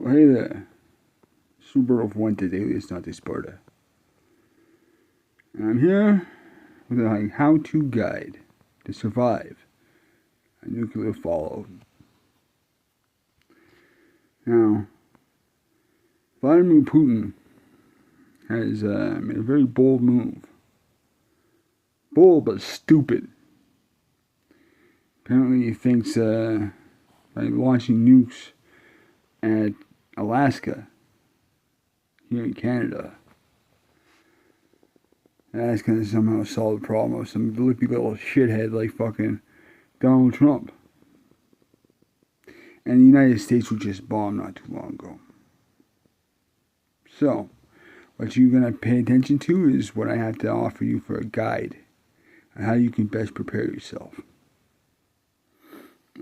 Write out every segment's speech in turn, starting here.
Well, hey there, Subaru Fuentes, alias Dante Sparta. And I'm here with a how-to guide to survive a nuclear fallout. Now, Vladimir Putin has made a very bold move. Bold but stupid. Apparently he thinks by launching nukes at Alaska, here in Canada, that's going to somehow solve the problem of some lippy little shithead like fucking Donald Trump. And the United States was just bombed not too long ago. So, what you're going to pay attention to is what I have to offer you for a guide on how you can best prepare yourself.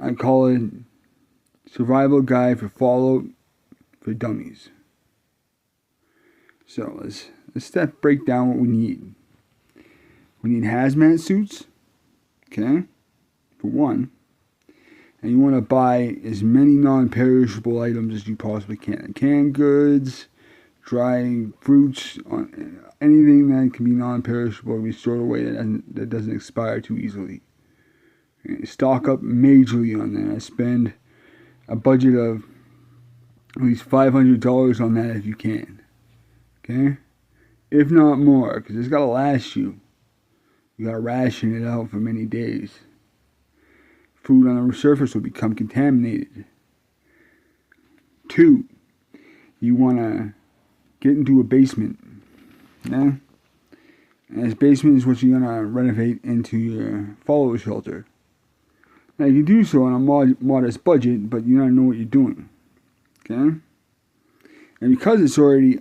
I call it Survival Guide for Fallout for Dummies. So, let's break down what we need. We need hazmat suits, okay, for one. And you want to buy as many non-perishable items as you possibly can. Canned goods, dry fruits, anything that can be non-perishable will be stored away that doesn't expire too easily. Stock up majorly on that. I spend a budget of at least $500 on that if you can. Okay? If not more, because it's got to last you. You got to ration it out for many days. Food on the surface will become contaminated. 2, you want to get into a basement. Yeah? And this basement is what you're going to renovate into your fallout shelter. Now you can do so on a modest budget, but you don't know what you're doing. Okay? And because it's already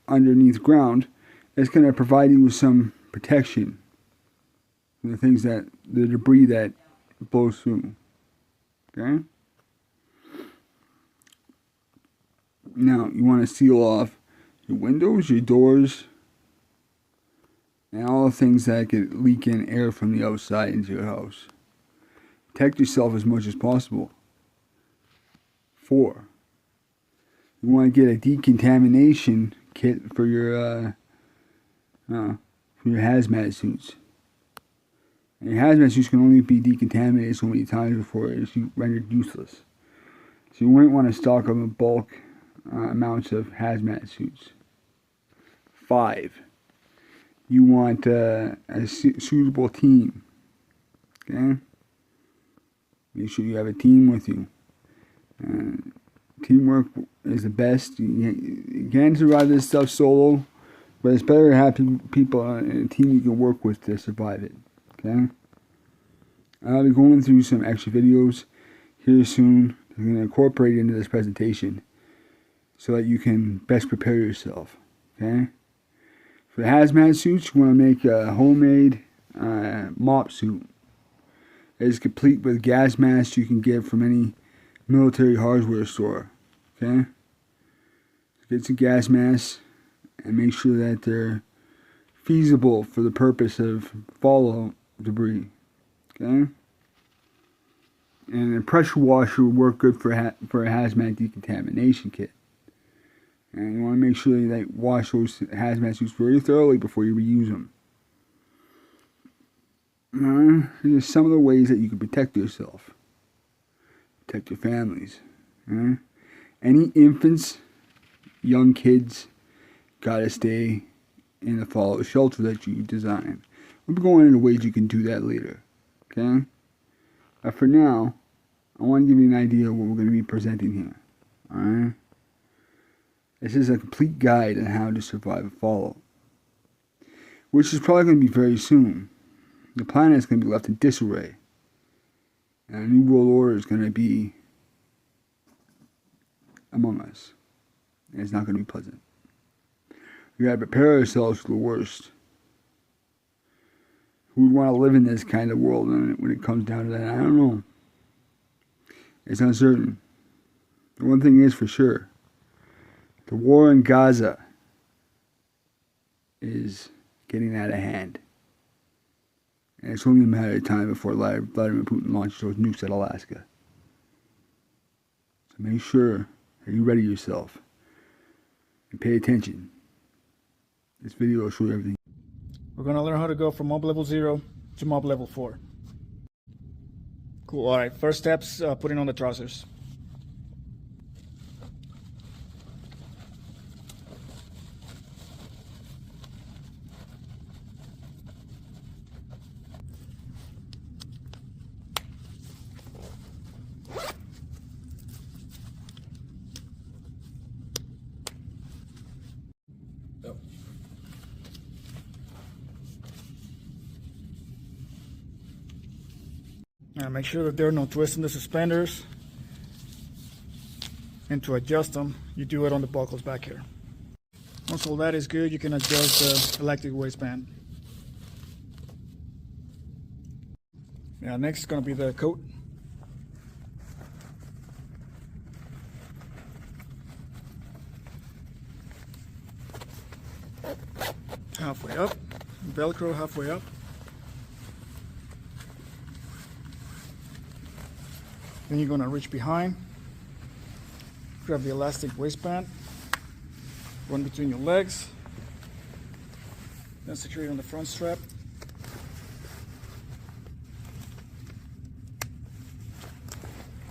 underneath ground, it's going to provide you with some protection from the debris that blows through. Okay? Now, you want to seal off your windows, your doors, and all the things that could leak in air from the outside into your house. Protect yourself as much as possible. 4, you want to get a decontamination kit for your hazmat suits. And your hazmat suits can only be decontaminated so many times before it's rendered useless. So you might want to stock up in bulk amounts of hazmat suits. 5, you want a suitable team. Okay? Make sure you have a team with you. Teamwork is the best. You can survive this stuff solo, but it's better to have people in a team you can work with to survive it. Okay? I'll be going through some extra videos here soon. I'm going to incorporate it into this presentation so that you can best prepare yourself. Okay? For the hazmat suits, you want to make a homemade mop suit. It's complete with gas masks you can get from any military hardware store. Okay? Get some gas masks and make sure that they're feasible for the purpose of fallout debris. Okay? And a pressure washer will work good for a hazmat decontamination kit. And you want to make sure that wash those hazmat suits very thoroughly before you reuse them. These are some of the ways that you can protect yourself. Protect your families. Any infants, young kids, gotta stay in the fallout shelter that you design. We'll be going into ways you can do that later. Okay? But for now, I want to give you an idea of what we're going to be presenting here. Alright? This is a complete guide on how to survive a fallout, which is probably going to be very soon. The planet is going to be left in disarray. And a new world order is going to be among us. And it's not going to be pleasant. We got to prepare ourselves for the worst. Who would want to live in this kind of world when it comes down to that? I don't know. It's uncertain. The one thing is for sure. The war in Gaza is getting out of hand. And it's only a matter of time before Vladimir Putin launches those nukes at Alaska. So make sure Are you ready yourself? And pay attention. This video will show you everything. We're gonna learn how to go from mob level 0 to mob level 4. Cool, alright, first steps, putting on the trousers. Make sure that there are no twists in the suspenders, and to adjust them, you do it on the buckles back here. Once all that is good, you can adjust the electric waistband. Next is going to be the coat. Halfway up, Velcro halfway up. Then you're going to reach behind, grab the elastic waistband, run between your legs, then secure it on the front strap.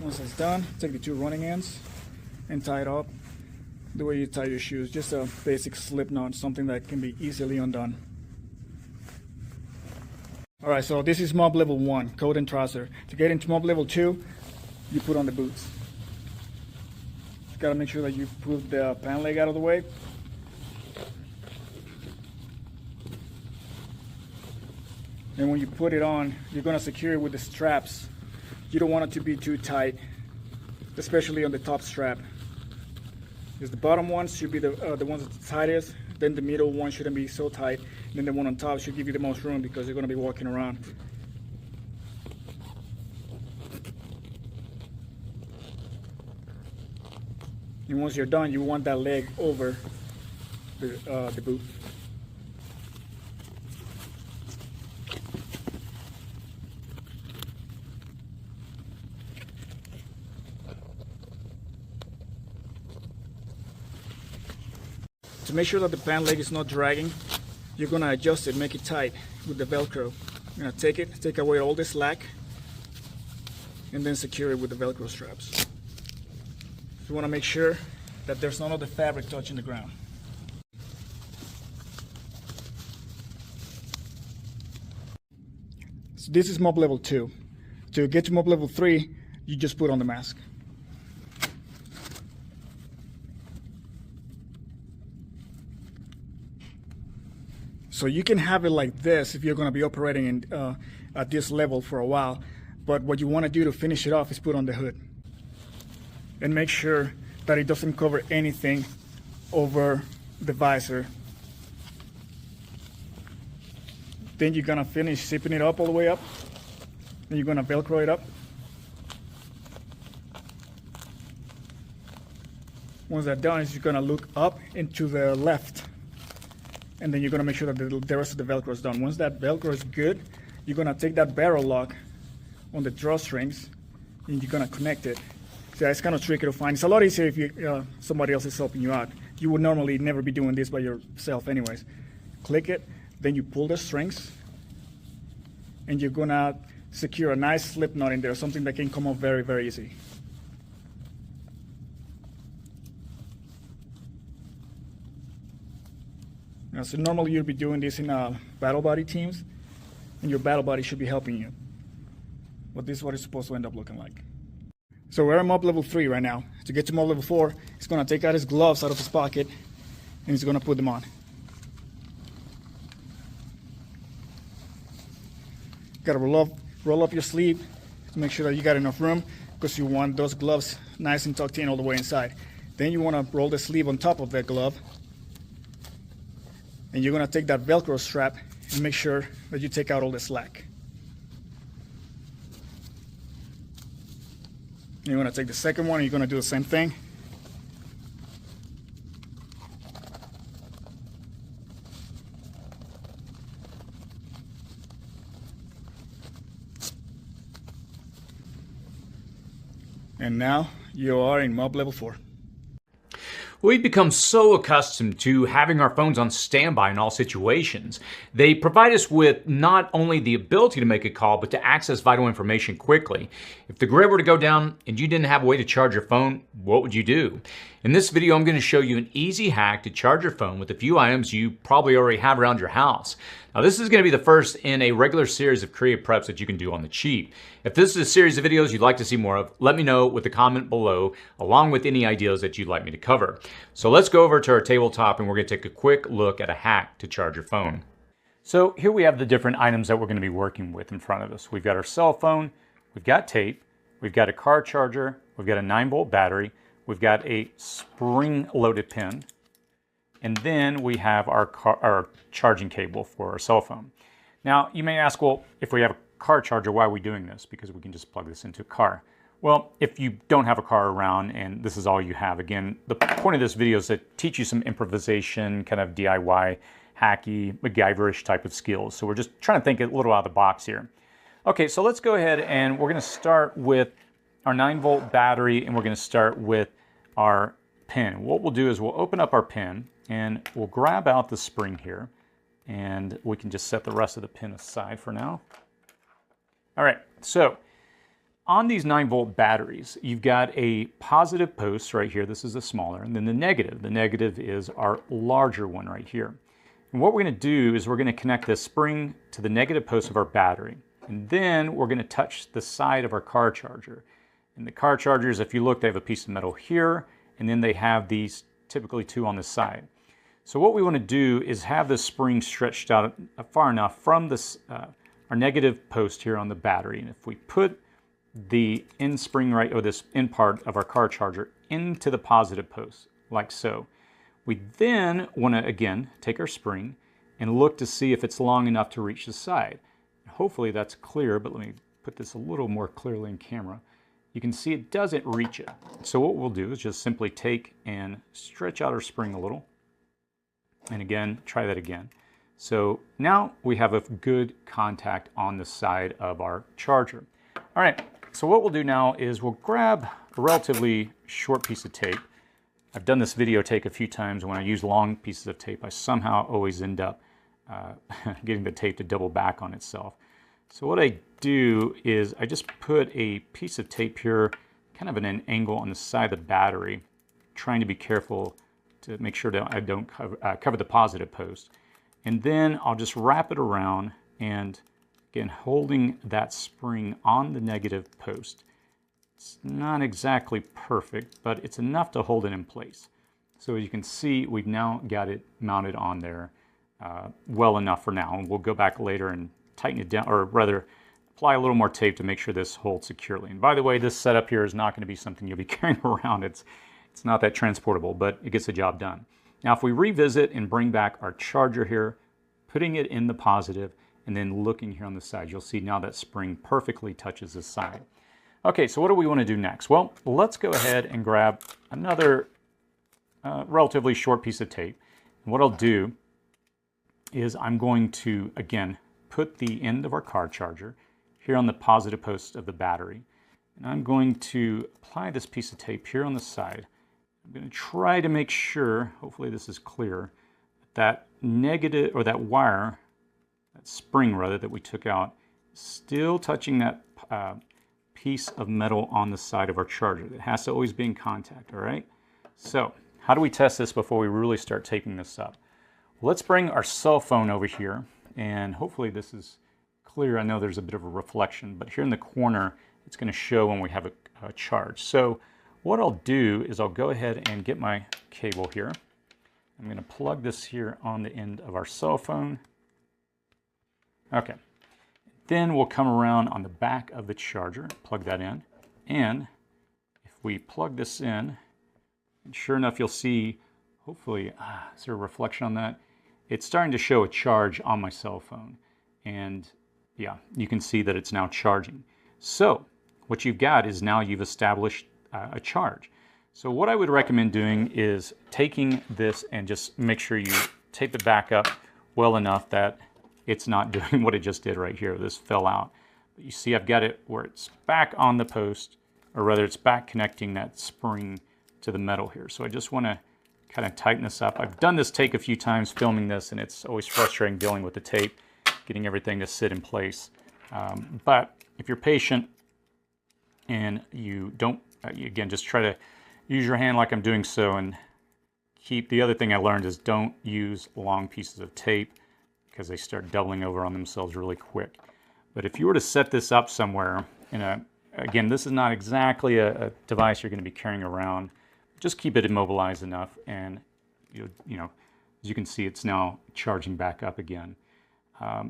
Once it's done, take the two running ends and tie it up the way you tie your shoes. Just a basic slip knot, something that can be easily undone. Alright, so this is mob level 1, coat and trouser. To get into mob level 2, you put on the boots. You gotta make sure that you put the pant leg out of the way. And when you put it on, you're gonna secure it with the straps. You don't want it to be too tight, especially on the top strap. Because the bottom ones should be the ones that's the tightest, then the middle one shouldn't be so tight, and then the one on top should give you the most room because you're gonna be walking around. And once you're done, you want that leg over the boot. To make sure that the pant leg is not dragging, you're going to adjust it, make it tight with the Velcro. You're going to take away all the slack, and then secure it with the Velcro straps. You want to make sure that there's none of the fabric touching the ground. So this is mob level 2. To get to mob level 3, you just put on the mask. So you can have it like this if you're going to be operating in, at this level for a while. But what you want to do to finish it off is put on the hood. And make sure that it doesn't cover anything over the visor. Then you're gonna finish zipping it up all the way up. Then you're gonna Velcro it up. Once that's done, you're gonna look up and to the left. And then you're gonna make sure that the rest of the Velcro is done. Once that Velcro is good, you're gonna take that barrel lock on the drawstrings and you're gonna connect it. So it's kind of tricky to find. It's a lot easier if you, somebody else is helping you out. You would normally never be doing this by yourself anyways. Click it, then you pull the strings, and you're gonna secure a nice slip knot in there, something that can come off very, very easy. Now, so normally you'll be doing this in battle body teams, and your battle body should be helping you. But this is what it's supposed to end up looking like. So we're at mob level 3 right now. To get to mob level 4, he's gonna take out his gloves out of his pocket, and he's gonna put them on. Gotta roll up your sleeve to make sure that you got enough room, because you want those gloves nice and tucked in all the way inside. Then you wanna roll the sleeve on top of that glove, and you're gonna take that Velcro strap and make sure that you take out all the slack. You're going to take the second one and you're going to do the same thing. And now you are in mob level 4. We've become so accustomed to having our phones on standby in all situations. They provide us with not only the ability to make a call, but to access vital information quickly. If the grid were to go down and you didn't have a way to charge your phone, what would you do? In this video, I'm going to show you an easy hack to charge your phone with a few items you probably already have around your house. Now, this is going to be the first in a regular series of creative preps that you can do on the cheap. If this is a series of videos you'd like to see more of, let me know with a comment below, along with any ideas that you'd like me to cover. So let's go over to our tabletop and we're going to take a quick look at a hack to charge your phone. So here we have the different items that we're going to be working with in front of us. We've got our cell phone, we've got tape, we've got a car charger, we've got a 9-volt battery, we've got a spring-loaded pin, and then we have our charging cable for our cell phone. Now, you may ask, well, if we have a car charger, why are we doing this? Because we can just plug this into a car. Well, if you don't have a car around and this is all you have, again, the point of this video is to teach you some improvisation, kind of DIY, hacky, MacGyver-ish type of skills. So we're just trying to think a little out of the box here. Okay, so let's go ahead and we're going to start with our 9-volt battery and we're going to start with our pin. What we'll do is we'll open up our pin and we'll grab out the spring here and we can just set the rest of the pin aside for now. All right, so on these 9-volt batteries, you've got a positive post right here. This is the smaller, and then the negative. The negative is our larger one right here. And what we're going to do is we're going to connect this spring to the negative post of our battery. And then we're going to touch the side of our car charger. And the car chargers, if you look, they have a piece of metal here, and then they have these typically two on the side. So what we want to do is have this spring stretched out far enough from this our negative post here on the battery. And if we put the end spring right, or this end part of our car charger into the positive post, like so, we then want to, again, take our spring and look to see if it's long enough to reach the side. Hopefully that's clear, but let me put this a little more clearly in camera. You can see it doesn't reach it. So what we'll do is just simply take and stretch out our spring a little. And again, try that again. So now we have a good contact on the side of our charger. All right, so what we'll do now is we'll grab a relatively short piece of tape. I've done this video take a few times. When I use long pieces of tape, I somehow always end up getting the tape to double back on itself. So what I do is I just put a piece of tape here, kind of at an angle on the side of the battery, trying to be careful to make sure that I don't cover the positive post. And then I'll just wrap it around and again, holding that spring on the negative post. It's not exactly perfect, but it's enough to hold it in place. So as you can see, we've now got it mounted on there well enough for now. And we'll go back later and tighten it down, or rather apply a little more tape to make sure this holds securely. And by the way, this setup here is not going to be something you'll be carrying around. It's not that transportable, but it gets the job done. Now, if we revisit and bring back our charger here, putting it in the positive, and then looking here on the side, you'll see now that spring perfectly touches the side. Okay, so what do we want to do next? Well, let's go ahead and grab another relatively short piece of tape. And what I'll do is I'm going to, again, put the end of our car charger here on the positive post of the battery. And I'm going to apply this piece of tape here on the side. I'm going to try to make sure, hopefully this is clear, that negative, or that wire, that spring rather, that we took out, still touching that piece of metal on the side of our charger. It has to always be in contact, all right? So how do we test this before we really start taping this up? Well, let's bring our cell phone over here, and hopefully this is clear. I know there's a bit of a reflection, but here in the corner, it's going to show when we have a charge. So what I'll do is I'll go ahead and get my cable here. I'm going to plug this here on the end of our cell phone. Okay. Then we'll come around on the back of the charger, plug that in. And if we plug this in, and sure enough, you'll see, hopefully, is there a reflection on that? It's starting to show a charge on my cell phone. And yeah, you can see that it's now charging. So what you've got is now you've established a charge. So what I would recommend doing is taking this and just make sure you tape it back up well enough that it's not doing what it just did right here. This fell out. But you see I've got it where it's back on the post, or rather it's back connecting that spring to the metal here. So I just want to kind of tighten this up. I've done this take a few times filming this, and it's always frustrating dealing with the tape, getting everything to sit in place. But if you're patient and you don't, again, just try to use your hand like I'm doing so, and the other thing I learned is don't use long pieces of tape because they start doubling over on themselves really quick. But if you were to set this up somewhere again, this is not exactly a device you're going to be carrying around. Just keep it immobilized enough, and you know, as you can see, it's now charging back up again.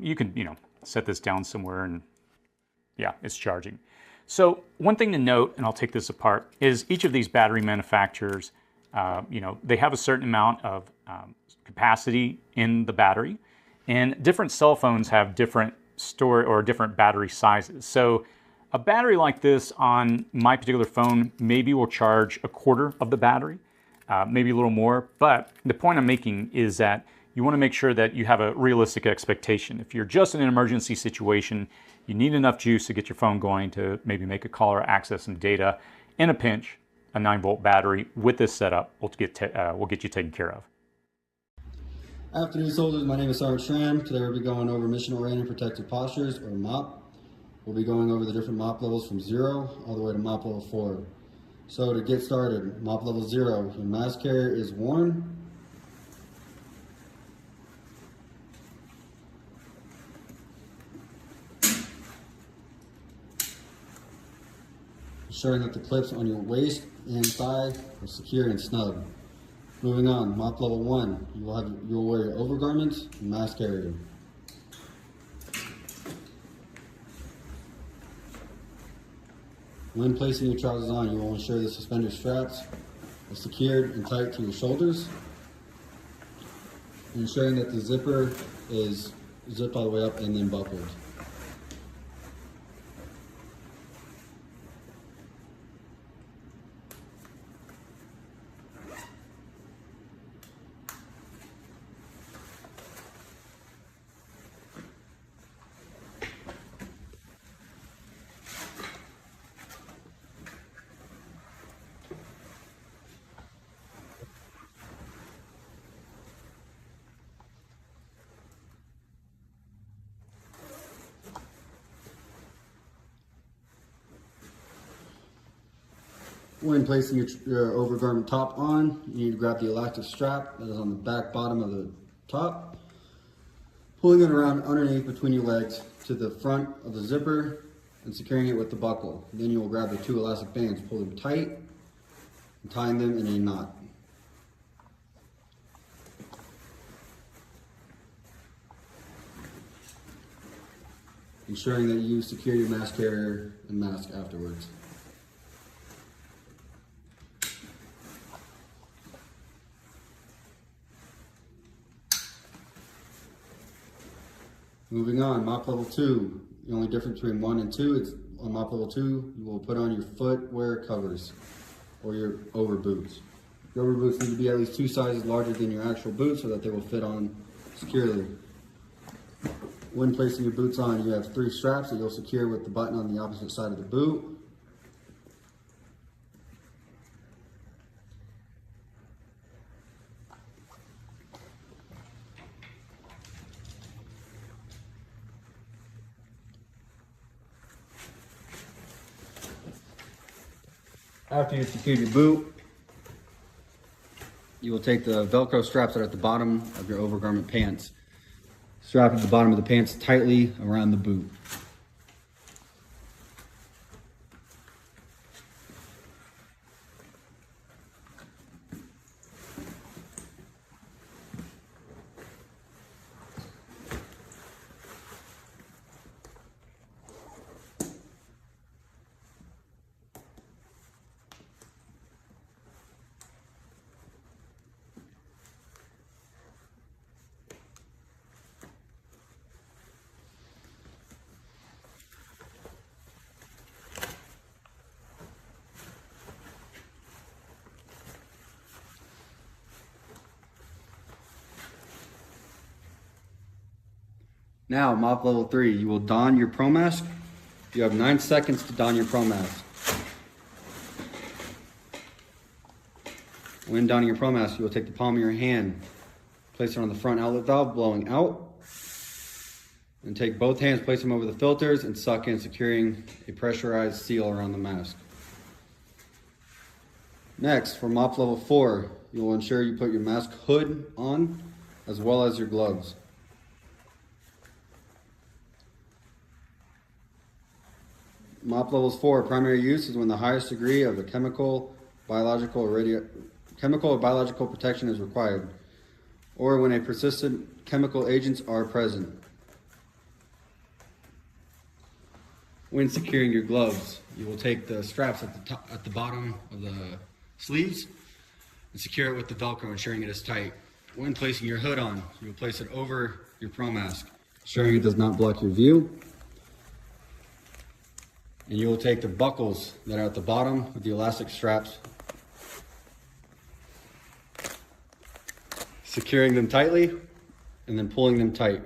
You can, set this down somewhere, and yeah, it's charging. So one thing to note, and I'll take this apart, is each of these battery manufacturers, they have a certain amount of capacity in the battery, and different cell phones have different different battery sizes. So a battery like this on my particular phone maybe will charge a quarter of the battery, maybe a little more. But the point I'm making is that you want to make sure that you have a realistic expectation. If you're just in an emergency situation, you need enough juice to get your phone going to maybe make a call or access some data. In a pinch, a 9-volt battery with this setup will get you taken care of. Afternoon, soldiers. My name is Sergeant Schramm. Today we'll be going over Mission Oriented Protective Postures, or MOP. We'll be going over the different MOP levels from 0 all the way to MOP level 4. So to get started, MOP level 0, your mask carrier is worn. Ensuring that the clips on your waist and thigh are secure and snug. Moving on, MOP level 1, you will wear your overgarments and mask carrier. When placing your trousers on, you will ensure the suspender straps are secured and tight to your shoulders, ensuring that the zipper is zipped all the way up and then buckled. When placing your overgarment top on, you need to grab the elastic strap that is on the back bottom of the top, pulling it around underneath between your legs to the front of the zipper and securing it with the buckle. Then you will grab the 2 elastic bands, pull them tight, and tying them in a knot. Ensuring that you secure your mask carrier and mask afterwards. Moving on, MOP level 2. The only difference between 1 and 2 is on MOP level 2, you will put on your footwear covers or your over boots. Your over boots need to be at least 2 sizes larger than your actual boots so that they will fit on securely. When placing your boots on, you have 3 straps that you'll secure with the button on the opposite side of the boot. After you've secured your boot, you will take the Velcro straps that are at the bottom of your overgarment pants. Strap at the bottom of the pants tightly around the boot. Now, MOP level 3, you will don your Pro Mask. You have 9 seconds to don your Pro Mask. When donning your pro mask, you will take the palm of your hand, place it on the front outlet valve, blowing out, and take both hands, place them over the filters, and suck in, securing a pressurized seal around the mask. Next, for MOPP level 4, you will ensure you put your mask hood on, as well as your gloves. MOPP levels 4, primary use is when the highest degree of a chemical, biological, or biological protection is required, or when a persistent chemical agents are present. When securing your gloves, you will take the straps at the bottom of the sleeves and secure it with the Velcro, ensuring it is tight. When placing your hood on, you will place it over your pro mask, ensuring it does not block your view. And you will take the buckles that are at the bottom with the elastic straps, securing them tightly and then pulling them tight.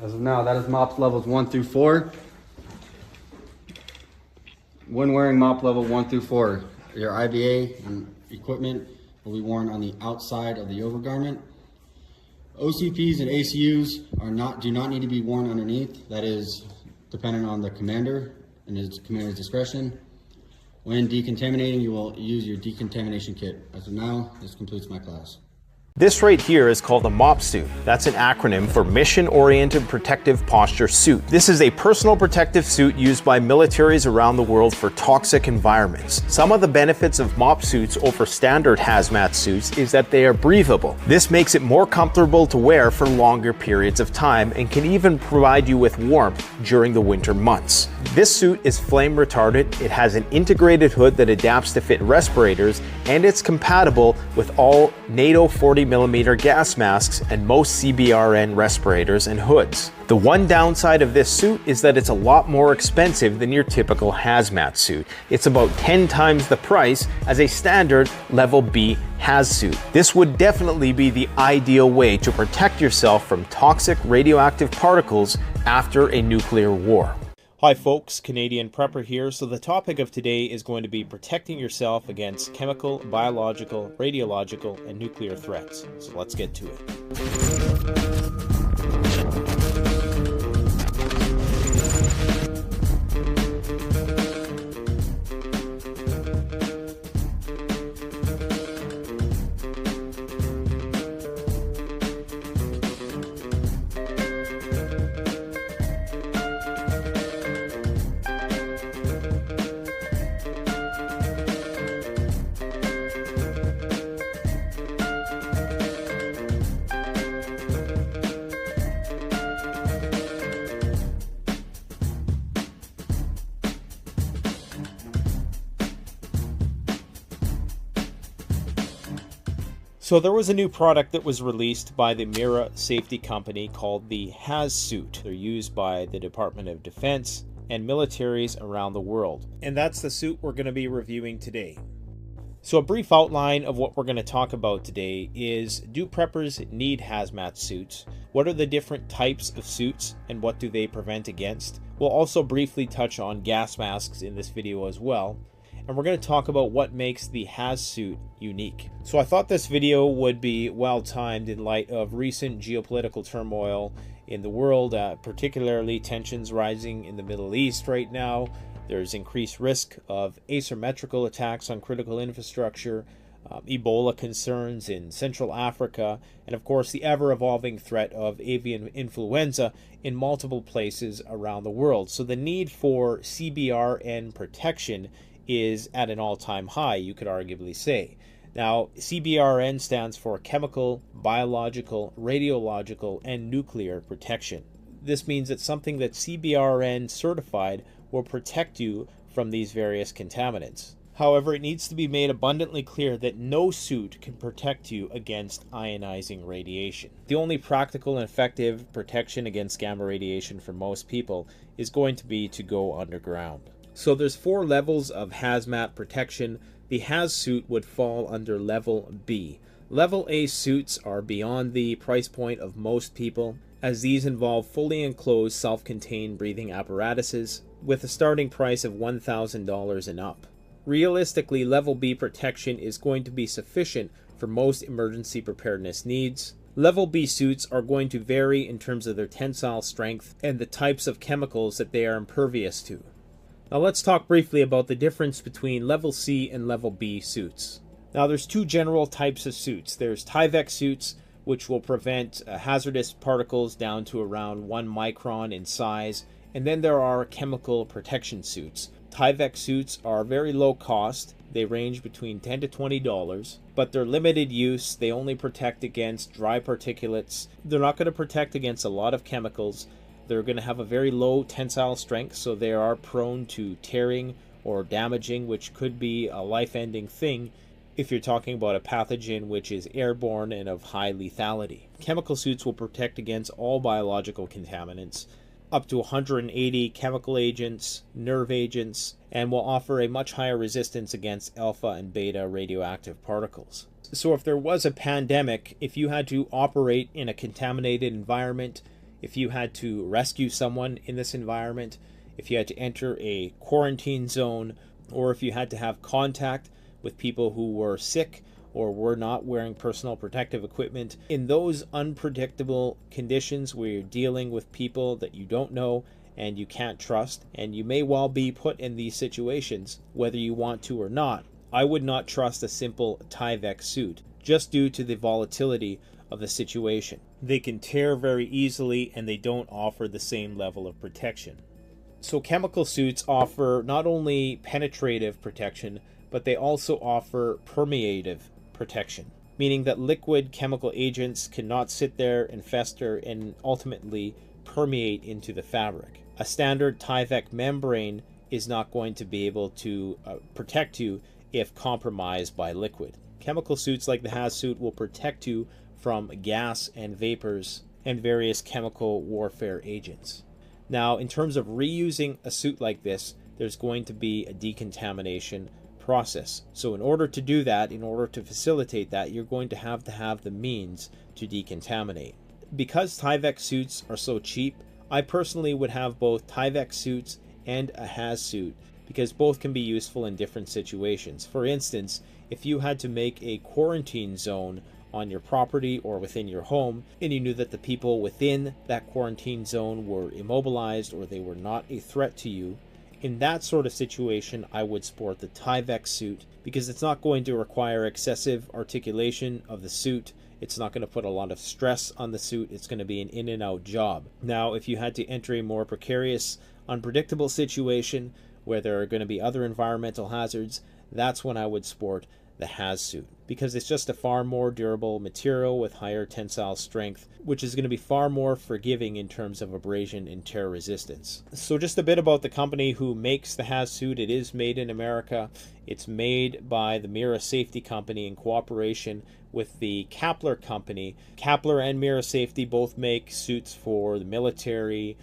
As of now, that is MOPP levels 1 through 4. When wearing MOPP level 1 through 4, your IBA and equipment will be worn on the outside of the overgarment. OCPs and ACUs do not need to be worn underneath. That is dependent on the commander and his commander's discretion. When decontaminating, you will use your decontamination kit. As of now, this completes my class. This right here is called a MOPP suit. That's an acronym for Mission Oriented Protective Posture Suit. This is a personal protective suit used by militaries around the world for toxic environments. Some of the benefits of MOPP suits over standard hazmat suits is that they are breathable. This makes it more comfortable to wear for longer periods of time and can even provide you with warmth during the winter months. This suit is flame retardant, it has an integrated hood that adapts to fit respirators, and it's compatible with all NATO 40mm gas masks and most CBRN respirators and hoods. The one downside of this suit is that it's a lot more expensive than your typical hazmat suit. It's about 10 times the price as a standard level B haz suit. This would definitely be the ideal way to protect yourself from toxic radioactive particles after a nuclear war. Hi folks, Canadian Prepper here. So the topic of today is going to be protecting yourself against chemical, biological, radiological, and nuclear threats. So let's get to it. So there was a new product that was released by the Mira Safety Company called the Haz Suit. They're used by the Department of Defense and militaries around the world. And that's the suit we're going to be reviewing today. So a brief outline of what we're going to talk about today is, do preppers need hazmat suits? What are the different types of suits and what do they prevent against? We'll also briefly touch on gas masks in this video as well. And we're going to talk about what makes the haz suit unique. So I thought this video would be well timed in light of recent geopolitical turmoil in the world, particularly tensions rising in the Middle East right now. There's increased risk of asymmetrical attacks on critical infrastructure, Ebola concerns in Central Africa, and of course the ever-evolving threat of avian influenza in multiple places around the world. So the need for CBRN protection is at an all-time high, you could arguably say. Now, CBRN stands for chemical, biological, radiological, and nuclear protection. This means that something that's CBRN certified will protect you from these various contaminants. However, it needs to be made abundantly clear that no suit can protect you against ionizing radiation. The only practical and effective protection against gamma radiation for most people is going to be to go underground. So there's 4 levels of hazmat protection. The haz suit would fall under level B. Level A suits are beyond the price point of most people, as these involve fully enclosed self-contained breathing apparatuses with a starting price of $1,000 and up. Realistically, Level B protection is going to be sufficient for most emergency preparedness needs. Level B suits are going to vary in terms of their tensile strength and the types of chemicals that they are impervious to. Now let's talk briefly about the difference between Level C and Level B suits. Now there's two general types of suits. There's Tyvek suits, which will prevent hazardous particles down to around 1 micron in size, and then there are chemical protection suits. Tyvek suits are very low cost. They range between $10 to $20, but they're limited use. They only protect against dry particulates. They're not going to protect against a lot of chemicals. They're going to have a very low tensile strength, so they are prone to tearing or damaging, which could be a life-ending thing if you're talking about a pathogen which is airborne and of high lethality. Chemical suits will protect against all biological contaminants, up to 180 chemical agents, nerve agents, and will offer a much higher resistance against alpha and beta radioactive particles. So if there was a pandemic, if you had to operate in a contaminated environment, if you had to rescue someone in this environment, if you had to enter a quarantine zone, or if you had to have contact with people who were sick or were not wearing personal protective equipment, in those unpredictable conditions where you're dealing with people that you don't know and you can't trust, and you may well be put in these situations, whether you want to or not, I would not trust a simple Tyvek suit, just due to the volatility of the situation. They can tear very easily and they don't offer the same level of protection. So chemical suits offer not only penetrative protection, but they also offer permeative protection, meaning that liquid chemical agents cannot sit there and fester and ultimately permeate into the fabric. A standard Tyvek membrane is not going to be able to protect you if compromised by liquid. Chemical suits like the HazSuit will protect you from gas and vapors and various chemical warfare agents. Now, in terms of reusing a suit like this, there's going to be a decontamination process. So in order to do that, in order to facilitate that, you're going to have the means to decontaminate. Because Tyvek suits are so cheap, I personally would have both Tyvek suits and a HazSuit, because both can be useful in different situations. For instance, if you had to make a quarantine zone on your property or within your home, and you knew that the people within that quarantine zone were immobilized or they were not a threat to you, in that sort of situation, I would sport the Tyvek suit, because it's not going to require excessive articulation of the suit. It's not going to put a lot of stress on the suit. It's going to be an in and out job. Now, if you had to enter a more precarious, unpredictable situation where there are going to be other environmental hazards, that's when I would sport the HazSuit, because it's just a far more durable material with higher tensile strength, which is going to be far more forgiving in terms of abrasion and tear resistance. So just a bit about the company who makes the HazSuit. It is made in America. It's made by the Mira Safety Company in cooperation with the Kapler Company. Kapler and Mira Safety both make suits for the military,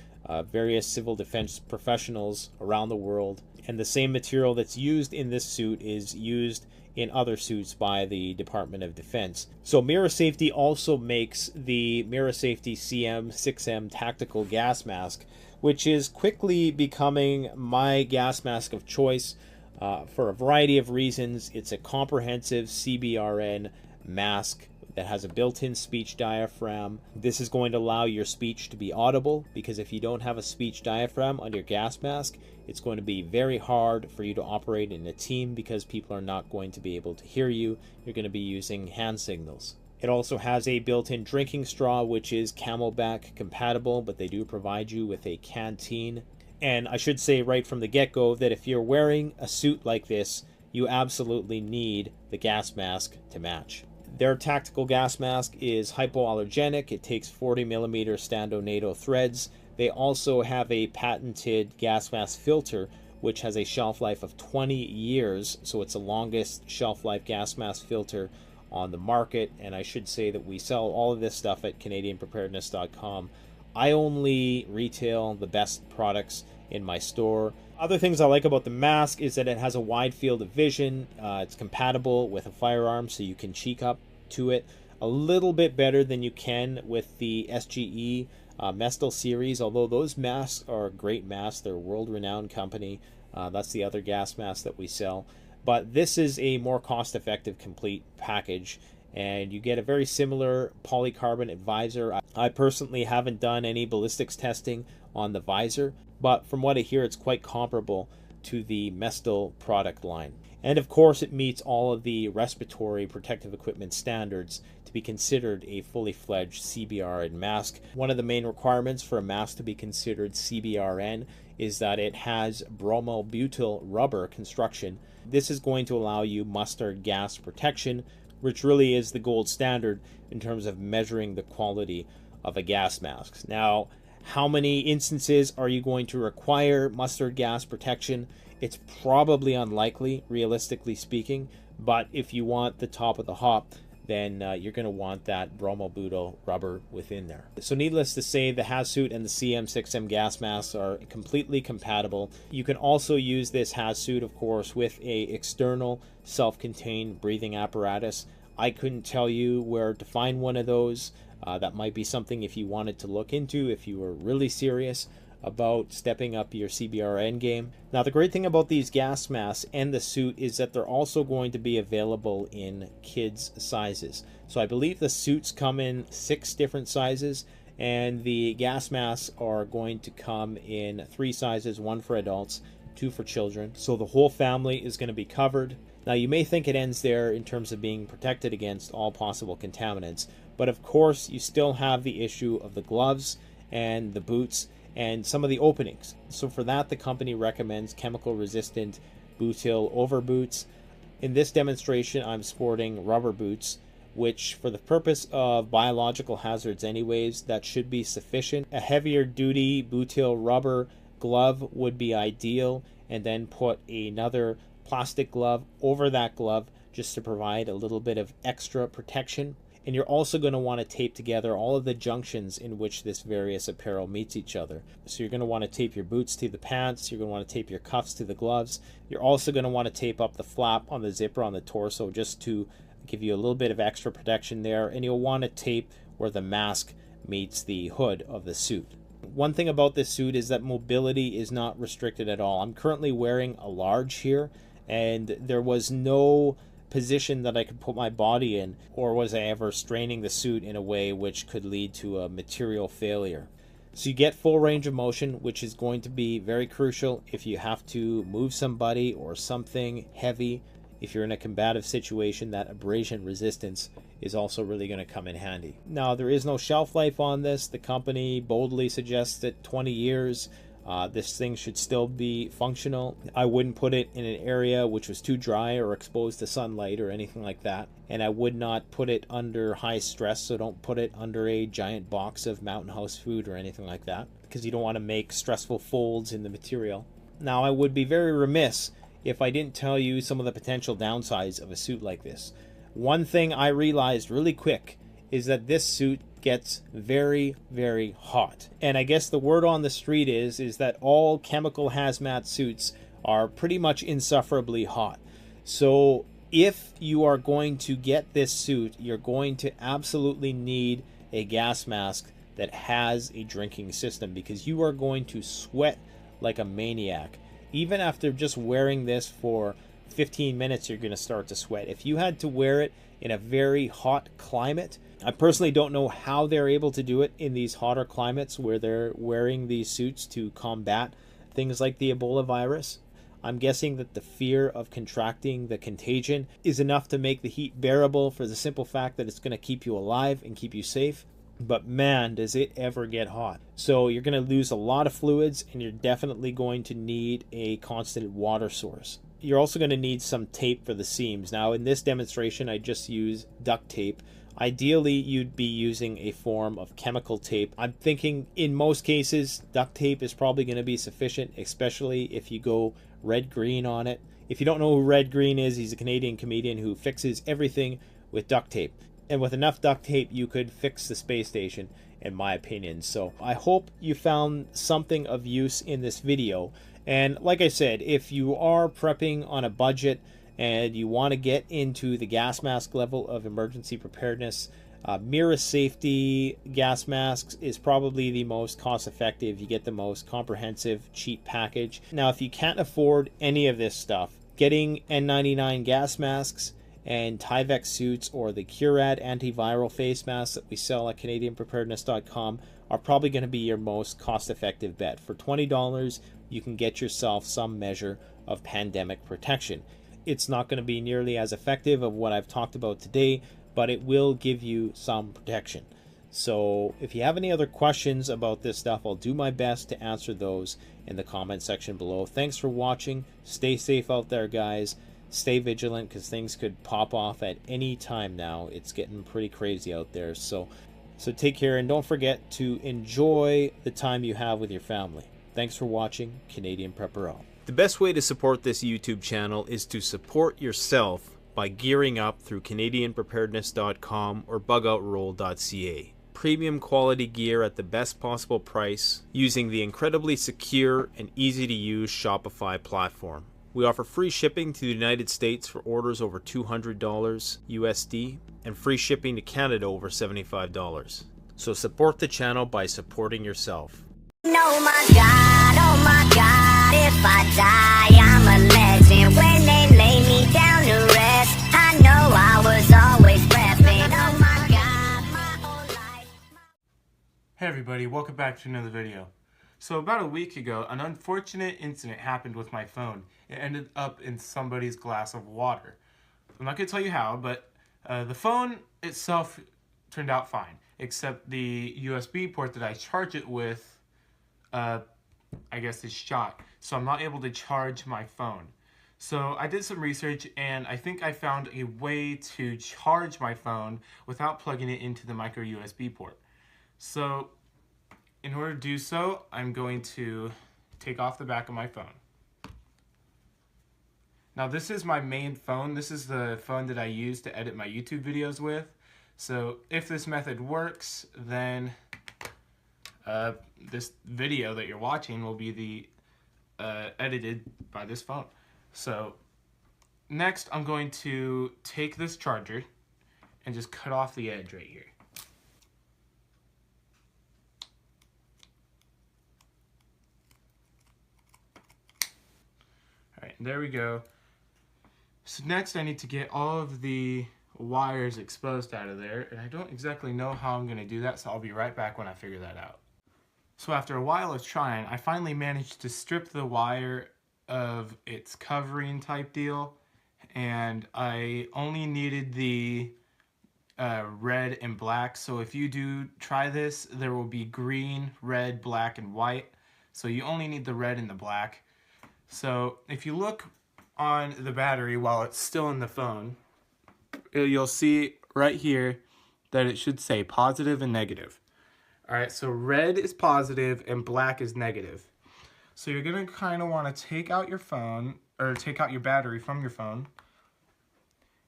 various civil defense professionals around the world, and the same material that's used in this suit is used in other suits by the Department of Defense. So Mira Safety also makes the Mira Safety CM6M tactical gas mask, which is quickly becoming my gas mask of choice for a variety of reasons. It's a comprehensive CBRN mask that has a built-in speech diaphragm. This is going to allow your speech to be audible, because if you don't have a speech diaphragm on your gas mask, it's going to be very hard for you to operate in a team, because people are not going to be able to hear you. You're going to be using hand signals. It also has a built-in drinking straw, which is Camelback compatible, but they do provide you with a canteen. And I should say right from the get-go that if you're wearing a suit like this, you absolutely need the gas mask to match. Their tactical gas mask is hypoallergenic. It takes 40mm Stando NATO threads. They also have a patented gas mask filter, which has a shelf life of 20 years. So it's the longest shelf life gas mask filter on the market. And I should say that we sell all of this stuff at CanadianPreparedness.com. I only retail the best products in my store. Other things I like about the mask is that it has a wide field of vision. It's compatible with a firearm, so you can cheek up to it a little bit better than you can with the SGE Mestel series, although those masks are great masks. They're a world-renowned company. That's the other gas mask that we sell. But this is a more cost-effective complete package, and you get a very similar polycarbonate visor. I personally haven't done any ballistics testing on the visor, but from what I hear, it's quite comparable to the Mestel product line. And of course, it meets all of the respiratory protective equipment standards to be considered a fully fledged CBRN mask. One of the main requirements for a mask to be considered CBRN is that it has bromobutyl rubber construction. This is going to allow you mustard gas protection, which really is the gold standard in terms of measuring the quality of a gas mask. Now, how many instances are you going to require mustard gas protection? It's probably unlikely, realistically speaking, but if you want the top of the hop, then you're going to want that bromobutyl rubber within there. So needless to say, the HazSuit and the CM6M gas masks are completely compatible. You can also use this HazSuit, of course, with a external self-contained breathing apparatus. I couldn't tell you where to find one of those. That might be something if you wanted to look into, if you were really serious about stepping up your CBRN game. Now, the great thing about these gas masks and the suit is that they're also going to be available in kids' sizes. So I believe the suits come in 6 different sizes, and the gas masks are going to come in 3 sizes, 1 for adults, 2 for children. So the whole family is going to be covered. Now, you may think it ends there in terms of being protected against all possible contaminants, but of course you still have the issue of the gloves and the boots and some of the openings. So for that, the company recommends chemical resistant butyl over boots. In this demonstration, I'm sporting rubber boots, which for the purpose of biological hazards anyways, that should be sufficient. A heavier duty butyl rubber glove would be ideal, and then put another plastic glove over that glove just to provide a little bit of extra protection. And you're also going to want to tape together all of the junctions in which this various apparel meets each other. So you're going to want to tape your boots to the pants, you're going to want to tape your cuffs to the gloves. You're also going to want to tape up the flap on the zipper on the torso just to give you a little bit of extra protection there. And you'll want to tape where the mask meets the hood of the suit. One thing about this suit is that mobility is not restricted at all. I'm currently wearing a large here, and there was no position that I could put my body in, or was I ever straining the suit in a way which could lead to a material failure. So you get full range of motion, which is going to be very crucial if you have to move somebody or something heavy. If you're in a combative situation, that abrasion resistance is also really going to come in handy. Now, there is no shelf life on this. The company boldly suggests that 20 years. This thing should still be functional. I wouldn't put it in an area which was too dry or exposed to sunlight or anything like that. And I would not put it under high stress, so don't put it under a giant box of Mountain House food or anything like that, because you don't want to make stressful folds in the material. Now, I would be very remiss if I didn't tell you some of the potential downsides of a suit like this. One thing I realized really quick is that this suit gets very, very hot. And I guess the word on the street is that all chemical hazmat suits are pretty much insufferably hot. So if you are going to get this suit, you're going to absolutely need a gas mask that has a drinking system, because you are going to sweat like a maniac. Even after just wearing this for 15 minutes, you're going to start to sweat. If you had to wear it in a very hot climate, I personally don't know how they're able to do it in these hotter climates where they're wearing these suits to combat things like the Ebola virus. I'm guessing that the fear of contracting the contagion is enough to make the heat bearable, for the simple fact that it's going to keep you alive and keep you safe. But man, does it ever get hot. So you're going to lose a lot of fluids, and you're definitely going to need a constant water source. You're also going to need some tape for the seams. Now, in this demonstration, I just use duct tape. Ideally, you'd be using a form of chemical tape. I'm thinking in most cases, duct tape is probably going to be sufficient, especially if you go Red Green on it. If you don't know who Red Green is, he's a Canadian comedian who fixes everything with duct tape. And with enough duct tape, you could fix the space station, in my opinion. So I hope you found something of use in this video. And like I said, if you are prepping on a budget and you want to get into the gas mask level of emergency preparedness, Mira Safety gas masks is probably the most cost effective. You get the most comprehensive, cheap package. Now, if you can't afford any of this stuff, getting N99 gas masks and Tyvek suits or the Curad antiviral face masks that we sell at CanadianPreparedness.com are probably going to be your most cost-effective bet. For $20, you can get yourself some measure of pandemic protection. It's not going to be nearly as effective of what I've talked about today, but it will give you some protection. So if you have any other questions about this stuff, I'll do my best to answer those in the comment section below. Thanks for watching. Stay safe out there, guys. Stay vigilant, because things could pop off at any time now. It's getting pretty crazy out there. So take care, and don't forget to enjoy the time you have with your family. Thanks for watching Canadian Prepper Up. The best way to support this YouTube channel is to support yourself by gearing up through CanadianPreparedness.com or BugOutRoll.ca. Premium quality gear at the best possible price using the incredibly secure and easy to use Shopify platform. We offer free shipping to the United States for orders over $200 USD and free shipping to Canada over $75. So support the channel by supporting yourself. Oh my God, if I die, I'm a legend. When they lay me down to rest, I know I was always prepping. Oh my God, my whole life. Hey everybody, welcome back to another video. So about a week ago, an unfortunate incident happened with my phone. It ended up in somebody's glass of water. I'm not going to tell you how, but the phone itself turned out fine, except the USB port that I charge it with, I guess, is shot. So I'm not able to charge my phone. So I did some research, and I think I found a way to charge my phone without plugging it into the micro USB port. So in order to do so, I'm going to take off the back of my phone. Now this is my main phone. This is the phone that I use to edit my YouTube videos with. So if this method works, then this video that you're watching will be edited by this phone. So next I'm going to take this charger and just cut off the edge right here. Alright, there we go. So next I need to get all of the wires exposed out of there, and I don't exactly know how I'm going to do that, so I'll be right back when I figure that out. So after a while of trying, I finally managed to strip the wire of its covering type deal, and I only needed the red and black. So if you do try this, there will be green, red, black, and white. So you only need the red and the black. So if you look on the battery while it's still in the phone, you'll see right here that it should say positive and negative. Alright, so red is positive and black is negative. So you're going to kind of want to take out your phone, or take out your battery from your phone,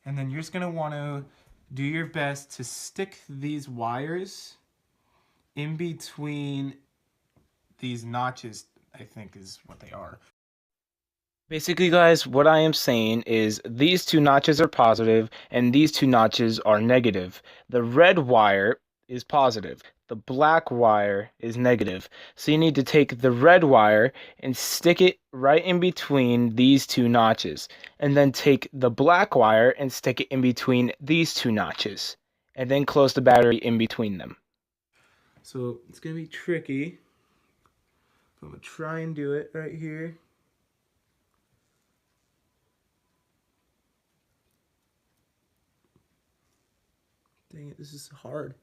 and then you're just going to want to do your best to stick these wires in between these notches, I think is what they are. Basically, guys, what I am saying is these two notches are positive and these two notches are negative. The red wire is positive. The black wire is negative. So you need to take the red wire and stick it right in between these two notches. And then take the black wire and stick it in between these two notches. And then close the battery in between them. So it's going to be tricky. I'm going to try and do it right here. Dang it, this is hard.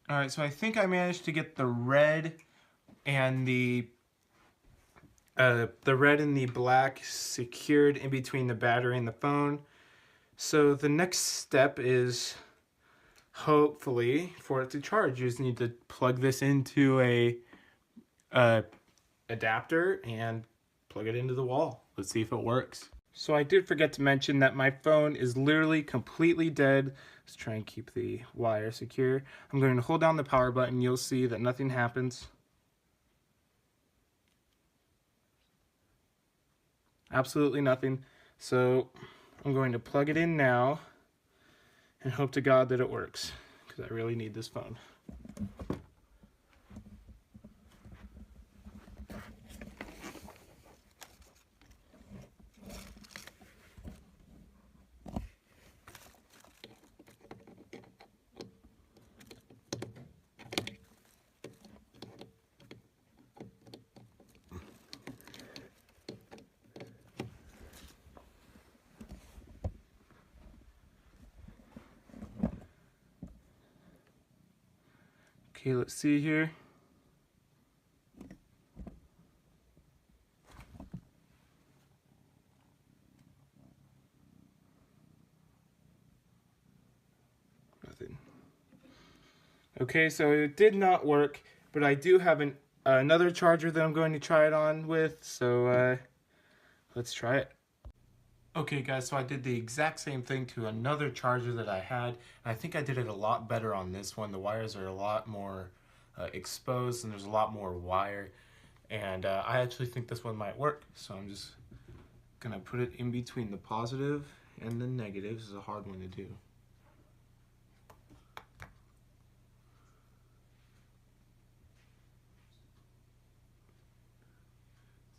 Alright, so I think I managed to get the red and the red and the black secured in between the battery and the phone. So the next step is, hopefully, for it to charge, you just need to plug this into a adapter and plug it into the wall. Let's see if it works. So I did forget to mention that my phone is literally completely dead. Let's try and keep the wire secure. I'm going to hold down the power button. You'll see that nothing happens. Absolutely nothing. So I'm going to plug it in now and hope to God that it works, because I really need this phone. Okay, let's see here. Nothing. Okay, so it did not work, but I do have another charger that I'm going to try it on with, so let's try it. Okay guys, so I did the exact same thing to another charger that I had, and I think I did it a lot better on this one. The wires are a lot more exposed and there's a lot more wire, and I actually think this one might work, so I'm just gonna put it in between the positive and the negative. This is a hard one to do.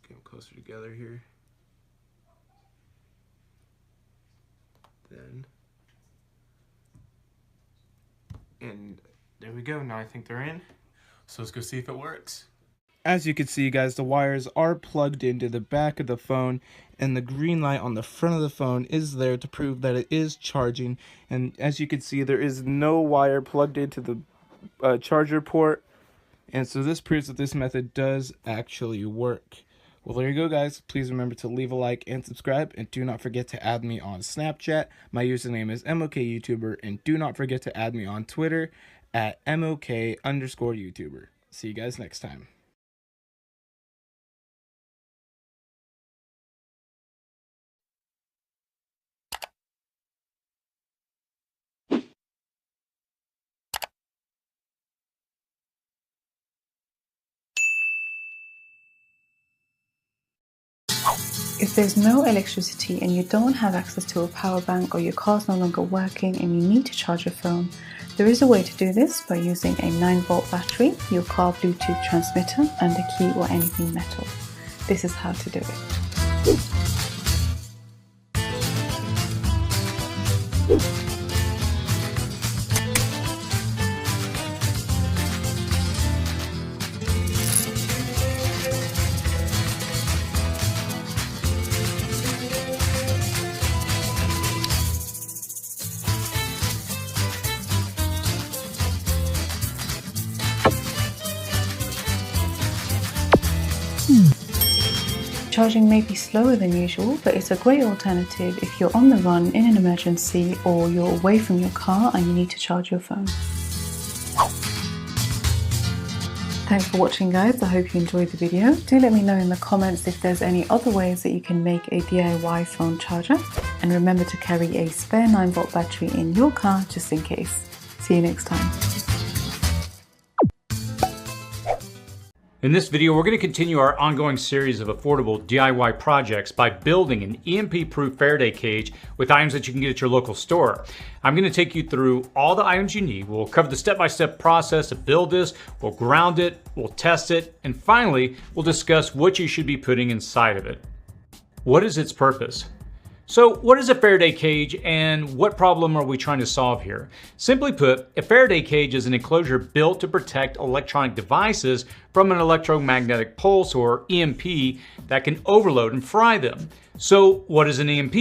Get them closer together here. Then, and there we go. Now I think they're in. So let's go see if it works. As you can see, guys, the wires are plugged into the back of the phone, and the green light on the front of the phone is there to prove that it is charging. And as you can see, there is no wire plugged into the charger port, and so this proves that this method does actually work. Well, there you go, guys. Please remember to leave a like and subscribe, and do not forget to add me on Snapchat. My username is MOKYouTuber, and do not forget to add me on Twitter at MOK_YouTuber. See you guys next time. If there's no electricity and you don't have access to a power bank, or your car's no longer working and you need to charge your phone, there is a way to do this by using a 9-volt battery, your car Bluetooth transmitter, and a key or anything metal. This is how to do it. Charging may be slower than usual, but it's a great alternative if you're on the run in an emergency, or you're away from your car and you need to charge your phone. Thanks for watching, guys. I hope you enjoyed the video. Do let me know in the comments if there's any other ways that you can make a DIY phone charger. And remember to carry a spare 9-volt battery in your car just in case. See you next time. In this video, we're going to continue our ongoing series of affordable DIY projects by building an EMP-proof Faraday cage with items that you can get at your local store. I'm going to take you through all the items you need. We'll cover the step-by-step process to build this, we'll ground it, we'll test it, and finally, we'll discuss what you should be putting inside of it. What is its purpose? So what is a Faraday cage, and what problem are we trying to solve here? Simply put, a Faraday cage is an enclosure built to protect electronic devices from an electromagnetic pulse, or EMP, that can overload and fry them. So what is an EMP?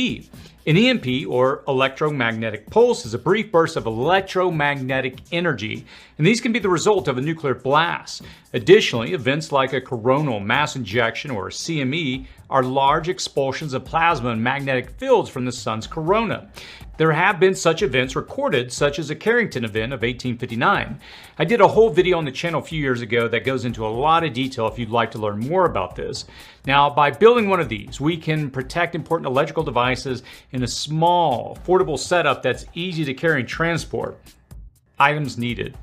An EMP, or electromagnetic pulse, is a brief burst of electromagnetic energy, and these can be the result of a nuclear blast. Additionally, events like a coronal mass ejection, or CME, are large expulsions of plasma and magnetic fields from the sun's corona. There have been such events recorded, such as the Carrington event of 1859. I did a whole video on the channel a few years ago that goes into a lot of detail if you'd like to learn more about this. Now, by building one of these, we can protect important electrical devices in a small, affordable setup that's easy to carry and transport. Items needed.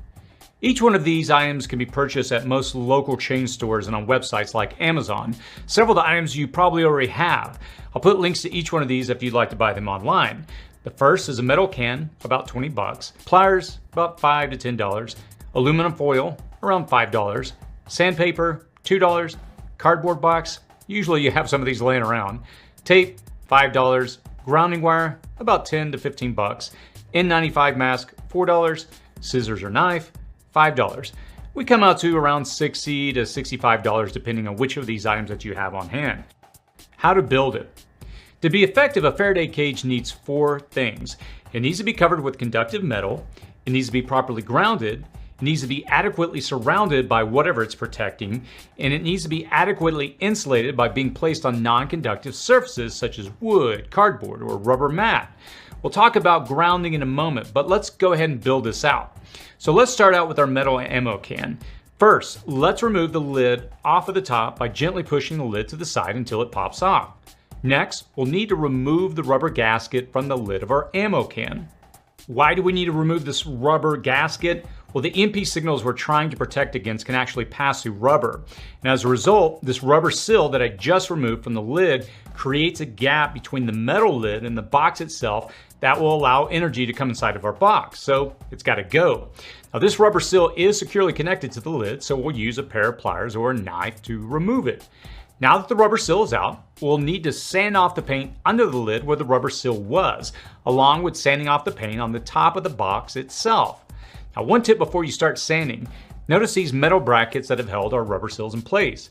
Each one of these items can be purchased at most local chain stores and on websites like Amazon. Several of the items you probably already have. I'll put links to each one of these if you'd like to buy them online. The first is a metal can, about 20 bucks. Pliers, about $5 to $10. Aluminum foil, around $5. Sandpaper, $2. Cardboard box, usually you have some of these laying around. Tape, $5. Grounding wire, about 10 to 15 bucks. N95 mask, $4. Scissors or knife, $5. We come out to around $60 to $65 depending on which of these items that you have on hand. How to build it. To be effective, a Faraday cage needs 4 things. It needs to be covered with conductive metal, it needs to be properly grounded, it needs to be adequately surrounded by whatever it's protecting, and it needs to be adequately insulated by being placed on non-conductive surfaces such as wood, cardboard, or rubber mat. We'll talk about grounding in a moment, but let's go ahead and build this out. So let's start out with our metal ammo can. First, let's remove the lid off of the top by gently pushing the lid to the side until it pops off. Next, we'll need to remove the rubber gasket from the lid of our ammo can. Why do we need to remove this rubber gasket? Well, the EMP signals we're trying to protect against can actually pass through rubber. And as a result, this rubber seal that I just removed from the lid creates a gap between the metal lid and the box itself that will allow energy to come inside of our box. So it's got to go. Now, this rubber seal is securely connected to the lid, so we'll use a pair of pliers or a knife to remove it. Now that the rubber seal is out, we'll need to sand off the paint under the lid where the rubber seal was, along with sanding off the paint on the top of the box itself. Now, one tip before you start sanding, notice these metal brackets that have held our rubber seals in place.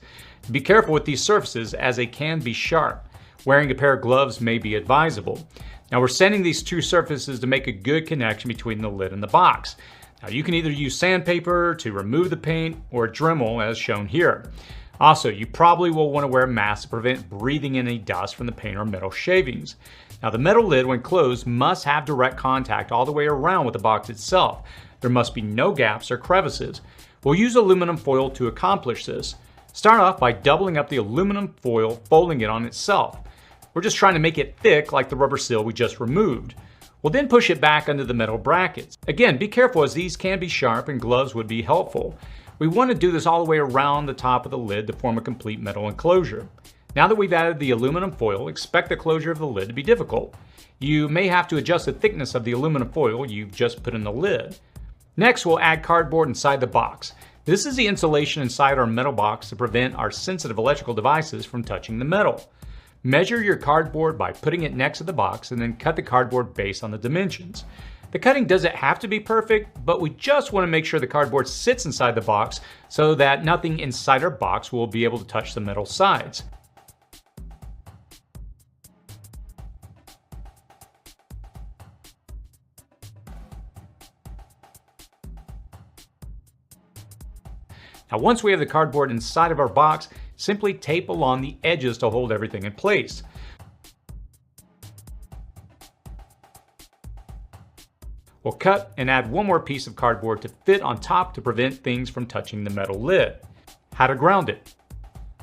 Be careful with these surfaces as they can be sharp. Wearing a pair of gloves may be advisable. Now, we're sanding these 2 surfaces to make a good connection between the lid and the box. Now, you can either use sandpaper to remove the paint or a Dremel as shown here. Also, you probably will want to wear a mask to prevent breathing in any dust from the paint or metal shavings. Now, the metal lid, when closed, must have direct contact all the way around with the box itself. There must be no gaps or crevices. We'll use aluminum foil to accomplish this. Start off by doubling up the aluminum foil, folding it on itself. We're just trying to make it thick like the rubber seal we just removed. We'll then push it back under the metal brackets. Again, be careful as these can be sharp and gloves would be helpful. We want to do this all the way around the top of the lid to form a complete metal enclosure. Now that we've added the aluminum foil, expect the closure of the lid to be difficult. You may have to adjust the thickness of the aluminum foil you've just put in the lid. Next, we'll add cardboard inside the box. This is the insulation inside our metal box to prevent our sensitive electrical devices from touching the metal. Measure your cardboard by putting it next to the box and then cut the cardboard based on the dimensions. The cutting doesn't have to be perfect, but we just want to make sure the cardboard sits inside the box so that nothing inside our box will be able to touch the metal sides. Now, once we have the cardboard inside of our box, simply tape along the edges to hold everything in place. We'll cut and add one more piece of cardboard to fit on top to prevent things from touching the metal lid. How to ground it.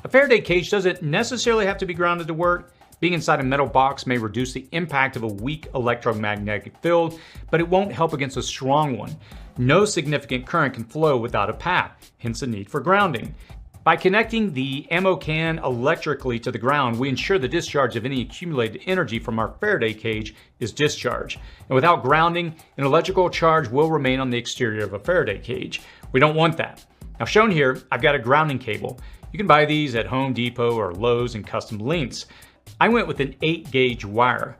A Faraday cage doesn't necessarily have to be grounded to work. Being inside a metal box may reduce the impact of a weak electromagnetic field, but it won't help against a strong one. No significant current can flow without a path, hence the need for grounding. By connecting the ammo can electrically to the ground, we ensure the discharge of any accumulated energy from our Faraday cage is discharged. And without grounding, an electrical charge will remain on the exterior of a Faraday cage. We don't want that. Now, shown here, I've got a grounding cable. You can buy these at Home Depot or Lowe's in custom lengths. I went with an 8-gauge wire.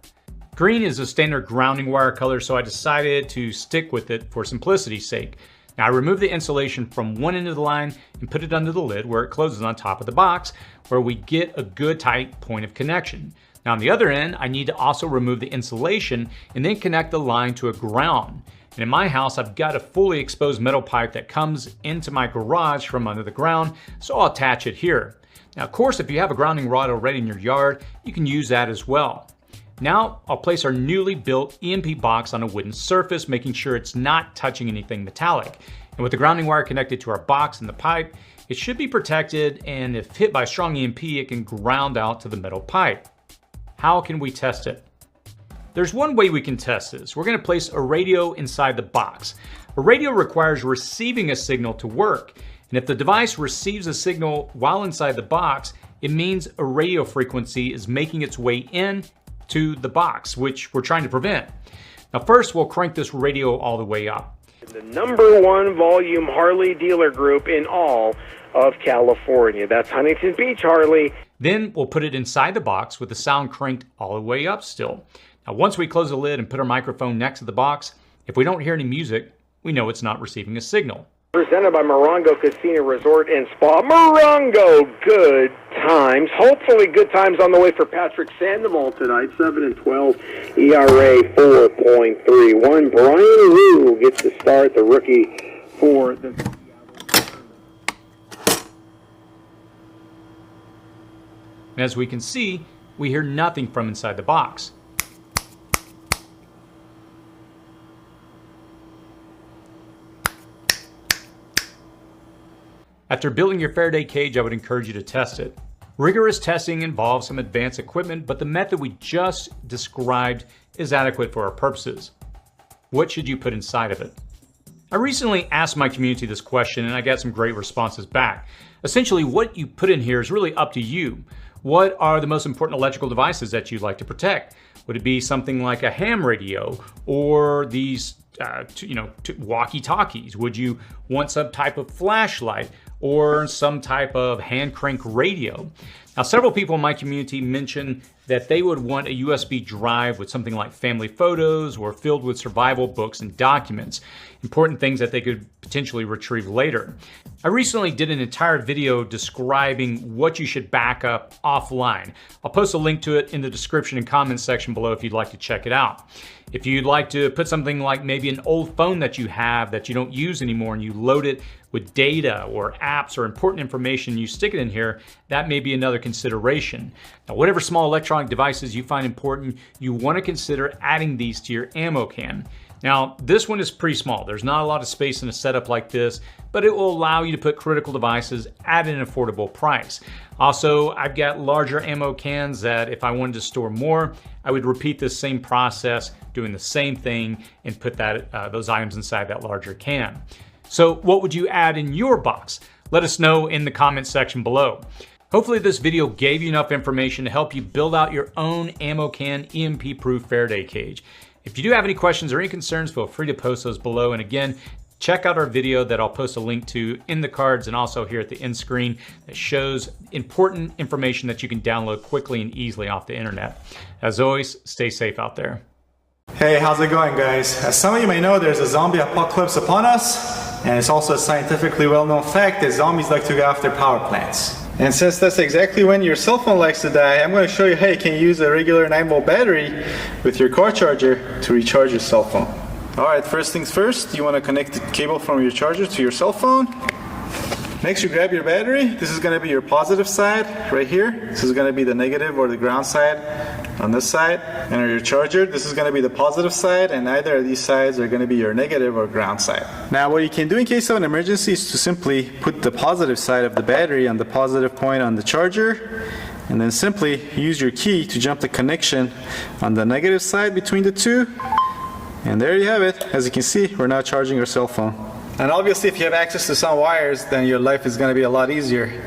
Green is a standard grounding wire color, so I decided to stick with it for simplicity's sake. Now, I removed the insulation from one end of the line and put it under the lid where it closes on top of the box, where we get a good tight point of connection. Now, on the other end, I need to also remove the insulation and then connect the line to a ground. And in my house, I've got a fully exposed metal pipe that comes into my garage from under the ground, so I'll attach it here. Now, of course, if you have a grounding rod already in your yard, you can use that as well. Now I'll place our newly built EMP box on a wooden surface, making sure it's not touching anything metallic. And with the grounding wire connected to our box and the pipe, it should be protected, and if hit by strong EMP, it can ground out to the metal pipe. How can we test it? There's one way we can test this. We're going to place a radio inside the box. A radio requires receiving a signal to work, and if the device receives a signal while inside the box, it means a radio frequency is making its way in to the box, which we're trying to prevent. Now first, we'll crank this radio all the way up. The #1 volume Harley dealer group in all of California. That's Huntington Beach Harley. Then we'll put it inside the box with the sound cranked all the way up still. Now once we close the lid and put our microphone next to the box, if we don't hear any music, we know it's not receiving a signal. Presented by Morongo Casino Resort and Spa. Morongo, good times. Hopefully good times on the way for Patrick Sandoval tonight. 7-12, ERA 4.31. Brian Rue gets the start, the rookie for the... As we can see, we hear nothing from inside the box. After building your Faraday cage, I would encourage you to test it. Rigorous testing involves some advanced equipment, but the method we just described is adequate for our purposes. What should you put inside of it? I recently asked my community this question and I got some great responses back. Essentially, what you put in here is really up to you. What are the most important electrical devices that you'd like to protect? Would it be something like a ham radio or these walkie-talkies? Would you want some type of flashlight or some type of hand crank radio? Now, several people in my community mentioned that they would want a USB drive with something like family photos or filled with survival books and documents, important things that they could potentially retrieve later. I recently did an entire video describing what you should back up offline. I'll post a link to it in the description and comments section below if you'd like to check it out. If you'd like to put something like maybe an old phone that you have that you don't use anymore and you load it with data or apps or important information, you stick it in here, that may be another consideration. Now, whatever small electronic devices you find important, you want to consider adding these to your ammo can. Now, this one is pretty small. There's not a lot of space in a setup like this, but it will allow you to put critical devices at an affordable price. Also, I've got larger ammo cans that if I wanted to store more, I would repeat this same process, doing the same thing, and put those items inside that larger can. So what would you add in your box? Let us know in the comments section below. Hopefully this video gave you enough information to help you build out your own ammo can EMP-proof Faraday cage. If you do have any questions or any concerns, feel free to post those below. And again, check out our video that I'll post a link to in the cards and also here at the end screen that shows important information that you can download quickly and easily off the internet. As always, stay safe out there. Hey, how's it going, guys? As some of you may know, there's a zombie apocalypse upon us, and it's also a scientifically well-known fact that zombies like to go after power plants. And since that's exactly when your cell phone likes to die, I'm going to show you how you can use a regular 9-volt battery with your car charger to recharge your cell phone. Alright, first things first, you want to connect the cable from your charger to your cell phone. Next, you grab your battery. This is going to be your positive side right here. This is going to be the negative or the ground side on this side. And on your charger, this is going to be the positive side, and either of these sides are going to be your negative or ground side. Now, what you can do in case of an emergency is to simply put the positive side of the battery on the positive point on the charger, and then simply use your key to jump the connection on the negative side between the two. And there you have it. As you can see, we're now charging our cell phone. And obviously, if you have access to some wires, then your life is going to be a lot easier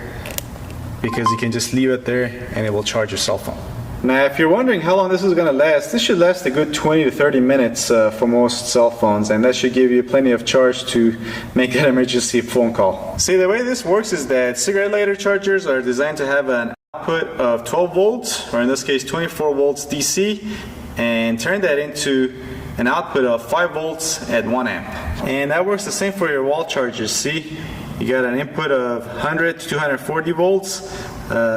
because you can just leave it there and it will charge your cell phone. Now, if you're wondering how long this is going to last, this should last a good 20 to 30 minutes for most cell phones, and that should give you plenty of charge to make that emergency phone call. See, the way this works is that cigarette lighter chargers are designed to have an output of 12 volts, or in this case 24 volts DC, and turn that into an output of 5 volts at 1 amp. And that works the same for your wall chargers. See, you got an input of 100 to 240 volts.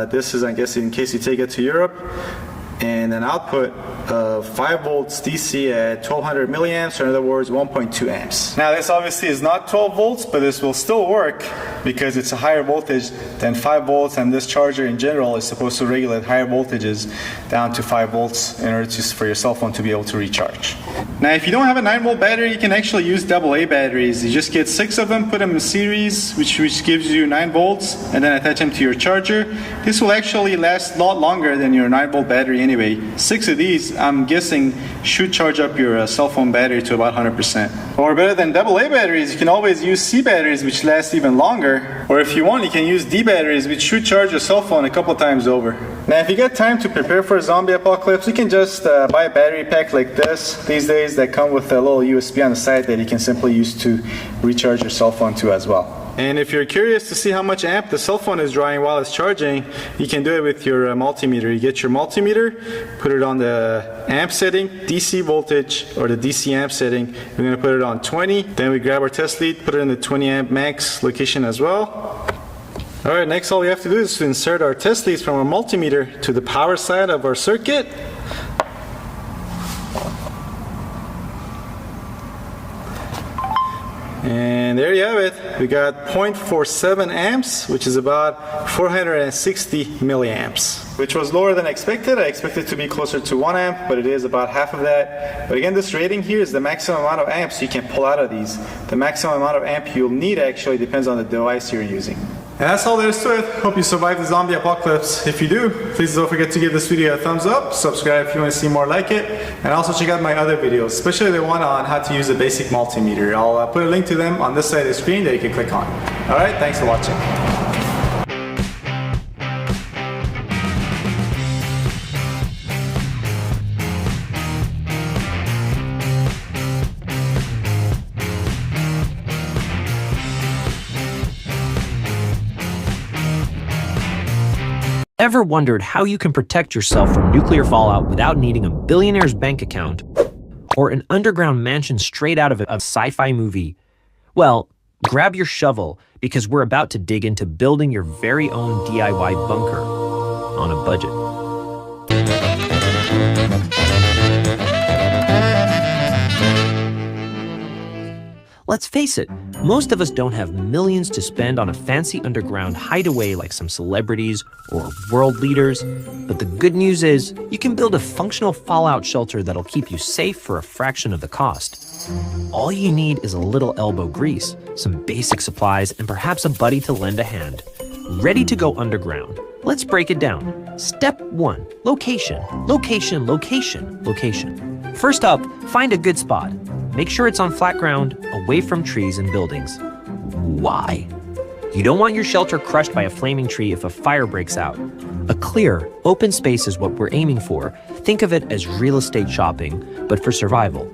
This is, I guess, in case you take it to Europe, and an output of 5 volts DC at 1200 milliamps, or in other words 1.2 amps. Now this obviously is not 12 volts, but this will still work because it's a higher voltage than 5 volts, and this charger in general is supposed to regulate higher voltages down to 5 volts in order for your cell phone to be able to recharge. Now if you don't have a 9-volt battery, you can actually use AA batteries. You just get 6 of them, put them in series, which gives you 9 volts, and then attach them to your charger. This will actually last a lot longer than your 9-volt battery anyway. 6 of these, I'm guessing, should charge up your cell phone battery to about 100%. Or better than AA batteries, you can always use C batteries, which last even longer. Or if you want, you can use D batteries, which should charge your cell phone a couple times over. Now if you get time to prepare for a zombie apocalypse, you can just buy a battery pack like this these days that come with a little USB on the side that you can simply use to recharge your cell phone to as well. And if you're curious to see how much amp the cell phone is drawing while it's charging, you can do it with your multimeter. You get your multimeter, put it on the amp setting, DC voltage, or the DC amp setting. We're going to put it on 20. Then we grab our test lead, put it in the 20 amp max location as well. Alright, next all we have to do is to insert our test leads from our multimeter to the power side of our circuit. And there you have it. We got 0.47 amps, which is about 460 milliamps, which was lower than expected. I expected it to be closer to 1 amp, but it is about half of that. But again, this rating here is the maximum amount of amps you can pull out of these. The maximum amount of amp you'll need actually depends on the device you're using. And that's all there is to it. Hope you survived the zombie apocalypse. If you do, please don't forget to give this video a thumbs up, subscribe if you want to see more like it, and also check out my other videos, especially the one on how to use a basic multimeter. I'll put a link to them on this side of the screen that you can click on. Alright, thanks for watching. Ever wondered how you can protect yourself from nuclear fallout without needing a billionaire's bank account or an underground mansion straight out of a sci-fi movie? Well, grab your shovel because we're about to dig into building your very own DIY bunker on a budget. Let's face it, most of us don't have millions to spend on a fancy underground hideaway like some celebrities or world leaders, but the good news is you can build a functional fallout shelter that'll keep you safe for a fraction of the cost. All you need is a little elbow grease, some basic supplies, and perhaps a buddy to lend a hand. Ready to go underground. Let's break it down. Step 1, location, location, location, location. First up, find a good spot. Make sure it's on flat ground, away from trees and buildings. Why? You don't want your shelter crushed by a flaming tree if a fire breaks out. A clear, open space is what we're aiming for. Think of it as real estate shopping, but for survival.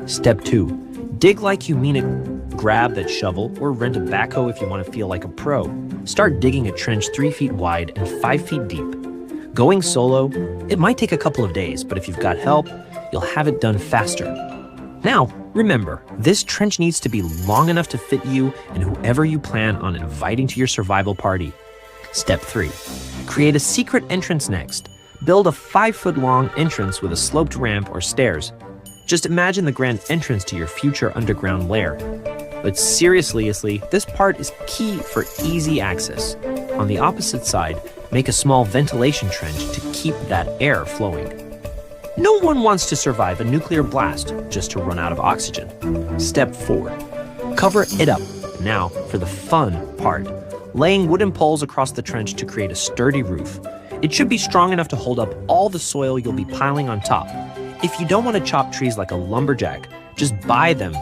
Step 2, dig like you mean it. Grab that shovel or rent a backhoe if you want to feel like a pro. Start digging a trench 3 feet wide and 5 feet deep. Going solo, it might take a couple of days, but if you've got help, you'll have it done faster. Now, remember, this trench needs to be long enough to fit you and whoever you plan on inviting to your survival party. Step 3, create a secret entrance next. Build a 5-foot-long entrance with a sloped ramp or stairs. Just imagine the grand entrance to your future underground lair. But seriously, this part is key for easy access. On the opposite side, make a small ventilation trench to keep that air flowing. No one wants to survive a nuclear blast just to run out of oxygen. Step 4, cover it up. Now for the fun part, laying wooden poles across the trench to create a sturdy roof. It should be strong enough to hold up all the soil you'll be piling on top. If you don't want to chop trees like a lumberjack, just buy them.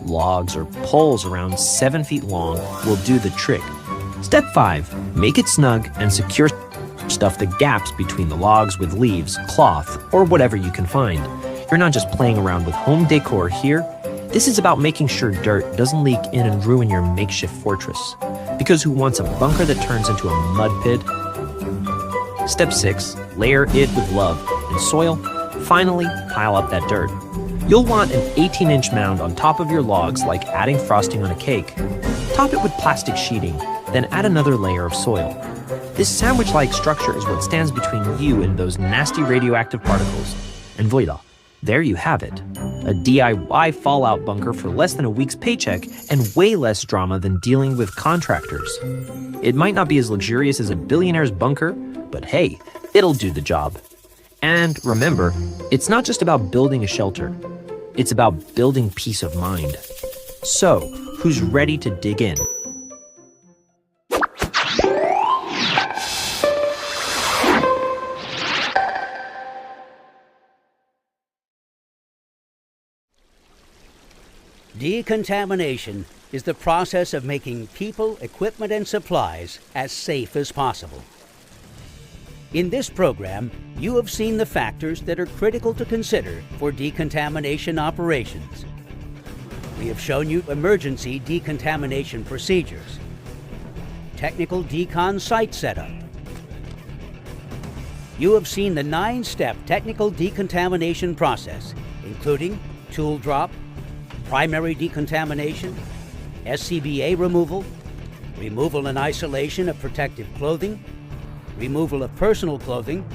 Logs or poles around 7 feet long will do the trick. Step 5, make it snug and secure. Stuff the gaps between the logs with leaves, cloth, or whatever you can find. You're not just playing around with home decor here. This is about making sure dirt doesn't leak in and ruin your makeshift fortress. Because who wants a bunker that turns into a mud pit? Step 6, layer it with love and soil. Finally, pile up that dirt. You'll want an 18-inch mound on top of your logs, like adding frosting on a cake. Top it with plastic sheeting, then add another layer of soil. This sandwich-like structure is what stands between you and those nasty radioactive particles. And voila, there you have it. A DIY fallout bunker for less than a week's paycheck and way less drama than dealing with contractors. It might not be as luxurious as a billionaire's bunker, but hey, it'll do the job. And remember, it's not just about building a shelter. It's about building peace of mind. So, who's ready to dig in? Decontamination is the process of making people, equipment, and supplies as safe as possible. In this program, you have seen the factors that are critical to consider for decontamination operations. We have shown you emergency decontamination procedures, technical decon site setup. You have seen the 9-step technical decontamination process, including tool drop, primary decontamination, SCBA removal, removal and isolation of protective clothing, removal of personal clothing,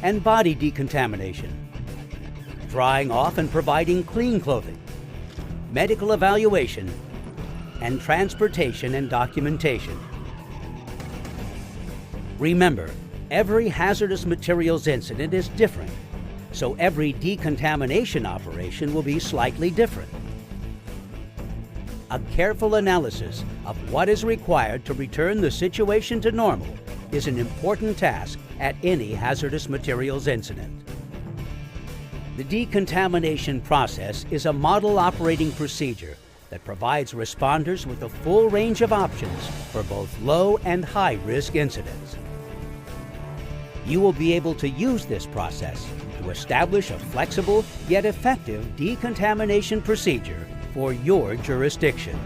and body decontamination, drying off and providing clean clothing, medical evaluation, and transportation and documentation. Remember, every hazardous materials incident is different, so every decontamination operation will be slightly different. A careful analysis of what is required to return the situation to normal is an important task at any hazardous materials incident. The decontamination process is a model operating procedure that provides responders with a full range of options for both low and high risk incidents. You will be able to use this process to establish a flexible yet effective decontamination procedure for your jurisdiction.